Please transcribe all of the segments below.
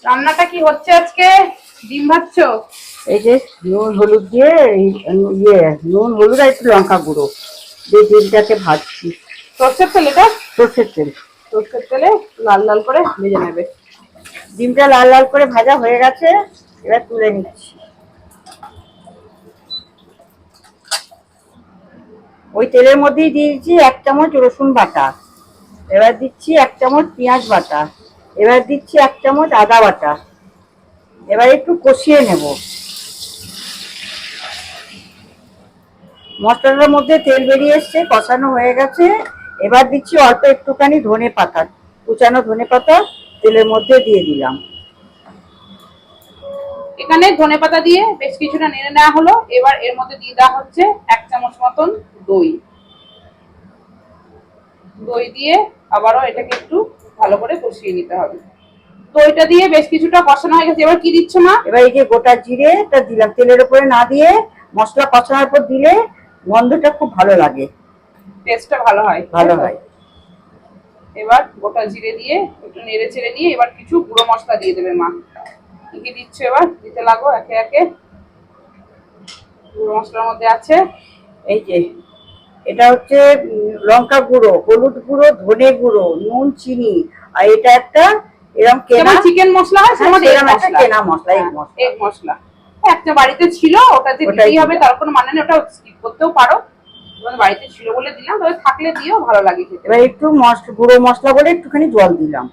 রান্নাটা কি হচ্ছে আজকে? ডিম ভাজছো? এই যে নুন হলুদ দিয়ে নুন হলুদ আর একটু লঙ্কা গুঁড়ো দিয়ে ডিমটাকে ভাজছি। সর্ষের তেল এটা? সর্ষের তেল। সর্ষের তেলে লাল লাল করে ভেজে নেবে। ডিমটা লাল লাল করে ভাজা হয়ে গেছে, এবার তুলে নিচ্ছি। ওই তেলের মধ্যেই দিয়েছি 1 চামচ রসুন বাটা, এবার দিচ্ছি 1 চামচ পেঁয়াজ বাটা, এবার দিচ্ছি 1 চামচ আদা বাটা। এবার একটু কষিয়ে নেব। মশলাটার মধ্যে তেল বেরিয়ে এসছে, কষানো হয়ে গেছে। এবার দিচ্ছি অল্প একটুখানি ধনে পাতা, কুচানো ধনে পাতা তেলের মধ্যে দিয়ে দিলাম। এখানে ধনেপাতা দিয়ে বেশ কিছুটা নেড়ে নেওয়া হলো। এবার এর মধ্যে দিয়ে দেওয়া হচ্ছে 1 চামচ মতন দই। দই দিয়ে আবারও এটাকে একটু ভালো করে কষিয়ে নিতে হবে। দইটা দিয়ে বেশ কিছুটা কষানো হয়ে গেছে। এবার কি দিচ্ছ মা? এবার এই যে গোটা জিরেটা দিলাম, তেলের উপরে না দিয়ে মশলা কষানোর পর দিলে গন্ধটা খুব ভালো লাগে, টেস্টটা ভালো হয়। ভালো হয়। এবার গোটা জিরে দিয়ে একটু নেড়ে চেড়ে নিয়ে এবার কিছু গুঁড়ো মশলা দিয়ে দেবে মা। কি কি দিচ্ছ এবার দিতে লাগো একে একে। গুঁড়ো মশলার মধ্যে আছে এই যে এটা হচ্ছে লঙ্কা গুঁড়ো, হলুদ গুঁড়ো, ধনে গুঁড়ো, নুন, চিনি, আর এটা একটা এরকম কেনা চিকেন মশলা হয়, সেটা কেনা মশলা, এগ মশলা একটা বাড়িতে ছিল, ওটাতে দিতেই হবে, তার কোনো মানে নেই, ওটা স্কিপ করতেও পারো। বাড়িতে ছিল বলে দিলাম, তবে থাকলে দিও, ভালো লাগে খেতে। এবার একটু গুঁড়ো মশলা বলে একটুখানি জল দিলাম।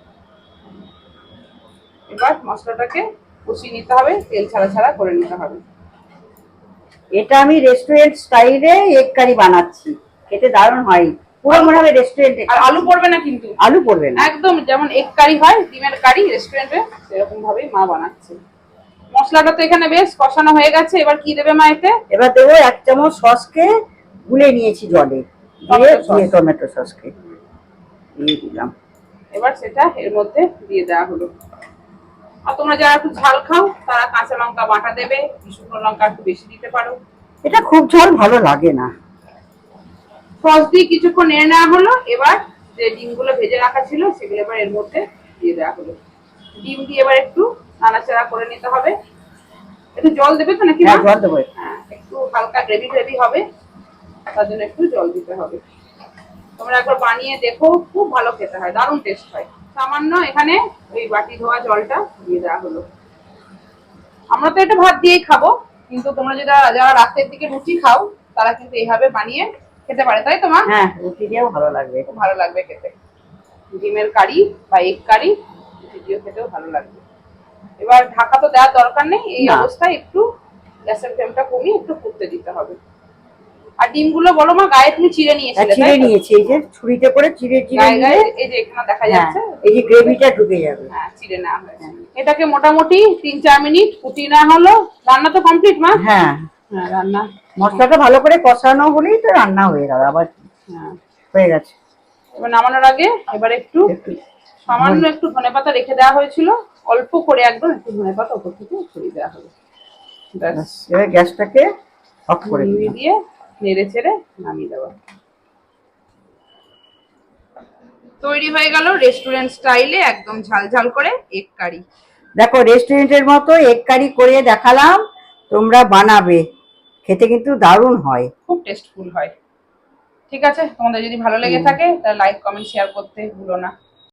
এবার মশলাটাকে কষিয়ে নিতে হবে, তেল ছাড়া ছাড়া করে নিতে হবে। এটা আমি রেস্টুরেন্ট স্টাইলে এগ কারি বানাচ্ছি, খেতে দারুণ হয়, পুরো মনে হবে রেস্টুরেন্টে। আর আলু পড়বে না কিন্তু, আলু পড়বে না, একদম যেমন এগ কারি হয়, ডিমের কারি রেস্টুরেন্টে, সেরকম ভাবেই মা বানাচ্ছে। মশলাটা তো এখানে বেশ কষানো হয়ে গেছে। এবার কি দেবে মা এতে? এবার দেবো 1 চামচ সসকে গুলে নিয়েছি জলে দিয়ে, টমেটো সসকে দিয়ে দিলাম। এবার সেটা এর মধ্যে দিয়ে দেওয়া হলো। আর তোমরা যারা একটু ঝাল খাও তারা কাঁচা লঙ্কা বাটা দেবে, শুকনো লঙ্কা একটু বেশি দিতে পারো। এটা খুব ঝাল ভালো লাগে না। সস দিয়ে কিছুক্ষণ নেড়ে নেওয়া হলো। এবার যে ডিমগুলো ভেজে রাখা ছিল সেগুলো এবার এর মধ্যে দিয়ে দেওয়া হলো। ডিম দিয়ে এবার একটু নাড়াচাড়া করে নিতে হবে। একটু জল দেবে তো নাকি? হ্যাঁ, জল দেবো। হ্যাঁ, একটু হালকা গ্রেভি গ্রেভি হবে, তার জন্য একটু জল দিতে হবে। তোমরা একবার বানিয়ে দেখো, খুব ভালো খেতে হয়, দারুণ টেস্ট হয়। সামান্য এখানে ওই বাটি ধোয়া জলটা দিয়ে দেওয়া হলো। আমরা তো এটা ভাত দিয়েই খাবো, কিন্তু তোমরা যারা রাতের দিকে রুটি খাও তারা কিন্তু এইভাবে বানিয়ে খেতে পারে, তাই তো মা? হ্যাঁ, রুটি দিয়েও ভালো লাগবে, খুব ভালো লাগবে খেতে। ডিমের কারি বা এগ কারি রুটি দিয়েও খেতেও ভালো লাগবে। এবার ঢাকা তো দেওয়ার দরকার নেই, এই অবস্থায় একটু গ্যাসের ফ্লেমটা কমিয়ে একটু ফুটতে দিতে হবে। আর ডিমগুলো বলো মা, গায়ে তুমি চিড়ে নিয়েছিলে? চিড়ে নিয়েছি, এই যে ছুরিতে করে চিড়ে গায়ে এই যে এখানে দেখা যাচ্ছে, এই যে গ্রেভিটা ঢুকে যাবে। হ্যাঁ, চিড়ে নেওয়া হয়েছে। এটাকে মোটামুটি 3-4 মিনিট ফুটিয়ে নেওয়া হলো। রান্না তো কমপ্লিট মা? হ্যাঁ, হ্যাঁ, রান্না মশলাটা ভালো করে কষানো হলেই তো রান্না হয়ে গেল। আবার হ্যাঁ, হয়ে গেছে। এবার নামানোর আগে এবার একটু সামান্য একটু ধনেপাতা রেখে দেওয়া হয়েছিল, অল্প করে একদম একটু ধনেপাতা উপর থেকে ছড়িয়ে দেওয়া হলো। ব্যাস, এবার গ্যাসটাকে অফ করে দিয়ে নেড়ে ছেড়ে নামিয়ে দেওয়া। তৈরি হয়ে গেল রেস্টুরেন্ট স্টাইলে একদম ঝাল ঝাল করে এগ কারি। দেখো, রেস্টুরেন্টের মতো এগ কারি করে দেখালাম, তোমরা বানাবে, খেতে কিন্তু দারুণ হয়, খুব টেস্টফুল হয়। ঠিক আছে, তোমাদের যদি ভালো লেগে থাকে তাহলে লাইক কমেন্ট শেয়ার করতে ভুলো না।